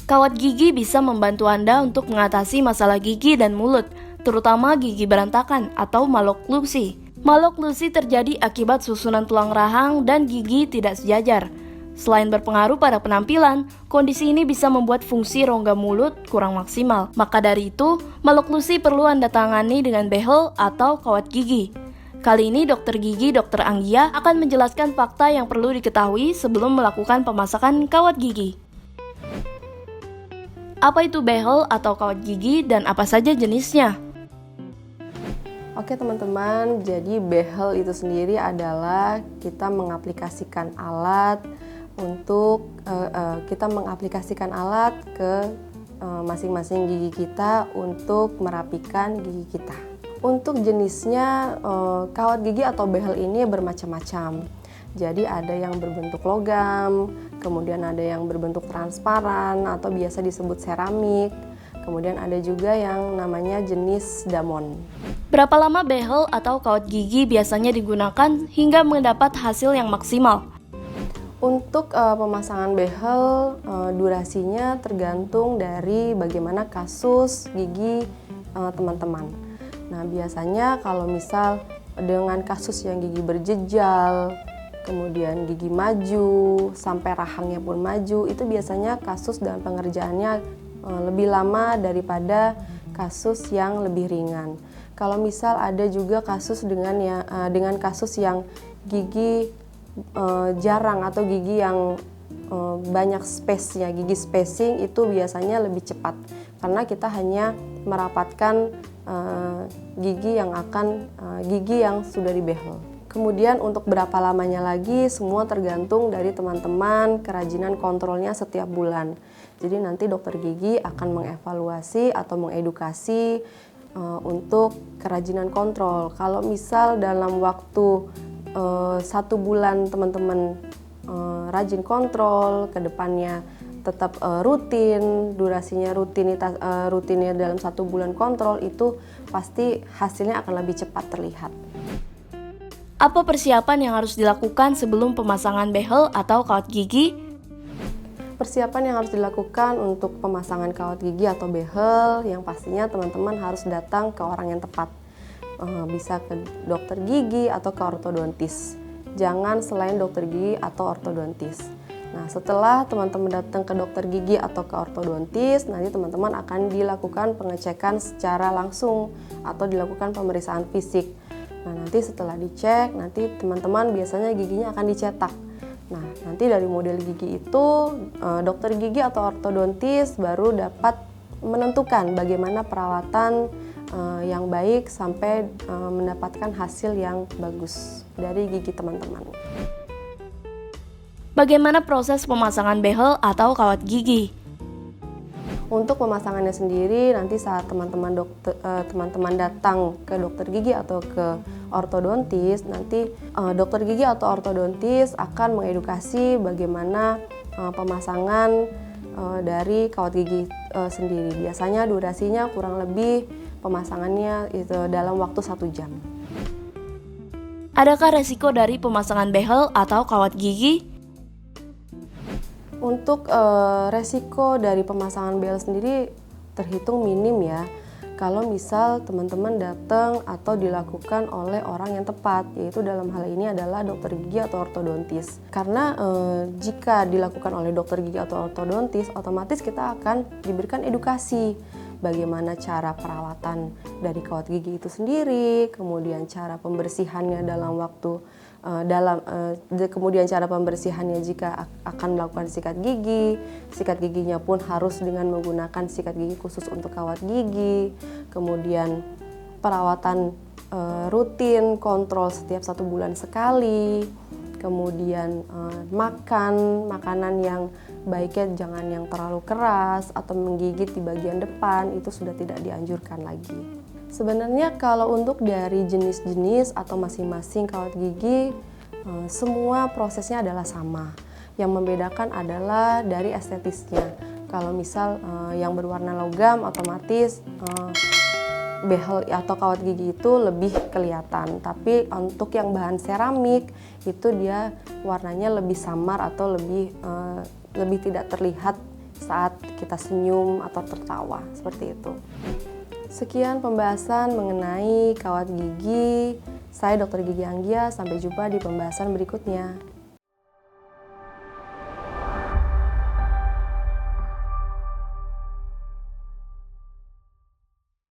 Kawat gigi bisa membantu Anda untuk mengatasi masalah gigi dan mulut, terutama gigi berantakan atau maloklusi. Maloklusi terjadi akibat susunan tulang rahang dan gigi tidak sejajar. Selain berpengaruh pada penampilan, kondisi ini bisa membuat fungsi rongga mulut kurang maksimal. Maka dari itu, maloklusi perlu Anda tangani dengan behel atau kawat gigi. Kali ini dokter gigi Dr. Anggia akan menjelaskan fakta yang perlu diketahui sebelum melakukan pemasangan kawat gigi. Apa itu behel atau kawat gigi dan apa saja jenisnya? Oke teman-teman, jadi behel itu sendiri adalah kita mengaplikasikan alat ke masing-masing gigi kita untuk merapikan gigi kita. Untuk jenisnya, kawat gigi atau behel ini bermacam-macam. Jadi ada yang berbentuk logam, kemudian ada yang berbentuk transparan atau biasa disebut seramik. Kemudian ada juga yang namanya jenis damon. Berapa lama behel atau kawat gigi biasanya digunakan hingga mendapat hasil yang maksimal? Untuk pemasangan behel, durasinya tergantung dari bagaimana kasus gigi teman-teman. Nah, biasanya kalau misal dengan kasus yang gigi berjejal, kemudian gigi maju, sampai rahangnya pun maju, itu biasanya kasus dan pengerjaannya lebih lama daripada kasus yang lebih ringan. Kalau misal ada juga kasus dengan kasus yang gigi jarang atau gigi yang banyak space-nya, gigi spacing itu biasanya lebih cepat karena kita hanya merapatkan gigi yang sudah dibehel. Kemudian untuk berapa lamanya lagi semua tergantung dari teman-teman kerajinan kontrolnya setiap bulan. Jadi nanti dokter gigi akan mengevaluasi atau mengedukasi untuk kerajinan kontrol. Kalau misal dalam waktu 1 bulan teman-teman rajin kontrol, ke depannya tetap rutin, durasinya rutinnya dalam 1 bulan kontrol, itu pasti hasilnya akan lebih cepat terlihat. Apa persiapan yang harus dilakukan sebelum pemasangan behel atau kawat gigi? Persiapan yang harus dilakukan untuk pemasangan kawat gigi atau behel, yang pastinya teman-teman harus datang ke orang yang tepat. Bisa ke dokter gigi atau ke ortodontis. Jangan selain dokter gigi atau ortodontis. Nah, setelah teman-teman datang ke dokter gigi atau ke ortodontis, nanti teman-teman akan dilakukan pengecekan secara langsung atau dilakukan pemeriksaan fisik. Nah, nanti setelah dicek, nanti teman-teman biasanya giginya akan dicetak. Nah, nanti dari model gigi itu, dokter gigi atau ortodontis baru dapat menentukan bagaimana perawatan yang baik sampai mendapatkan hasil yang bagus dari gigi teman-teman. Bagaimana proses pemasangan behel atau kawat gigi? Untuk pemasangannya sendiri, nanti saat teman-teman datang ke dokter gigi atau ke ortodontis, nanti dokter gigi atau ortodontis akan mengedukasi bagaimana pemasangan dari kawat gigi sendiri. Biasanya durasinya kurang lebih pemasangannya itu dalam waktu 1 jam. Adakah resiko dari pemasangan behel atau kawat gigi? Untuk resiko dari pemasangan behel sendiri terhitung minim ya. Kalau misal teman-teman datang atau dilakukan oleh orang yang tepat, yaitu dalam hal ini adalah dokter gigi atau ortodontis. Karena jika dilakukan oleh dokter gigi atau ortodontis, otomatis kita akan diberikan edukasi bagaimana cara perawatan dari kawat gigi itu sendiri, kemudian cara pembersihannya kemudian cara pembersihannya jika akan melakukan sikat giginya pun harus dengan menggunakan sikat gigi khusus untuk kawat gigi, kemudian perawatan rutin, kontrol setiap 1 bulan sekali, kemudian makanan yang baiknya jangan yang terlalu keras atau menggigit di bagian depan, itu sudah tidak dianjurkan lagi. Sebenarnya kalau untuk dari jenis-jenis atau masing-masing kawat gigi, semua prosesnya adalah sama. Yang membedakan adalah dari estetisnya. Kalau misal yang berwarna logam, otomatis behel atau kawat gigi itu lebih kelihatan. Tapi untuk yang bahan seramik, itu dia warnanya lebih samar atau lebih tidak terlihat saat kita senyum atau tertawa, seperti itu. Sekian pembahasan mengenai kawat gigi. Saya Dr. Gigi Anggia, sampai jumpa di pembahasan berikutnya.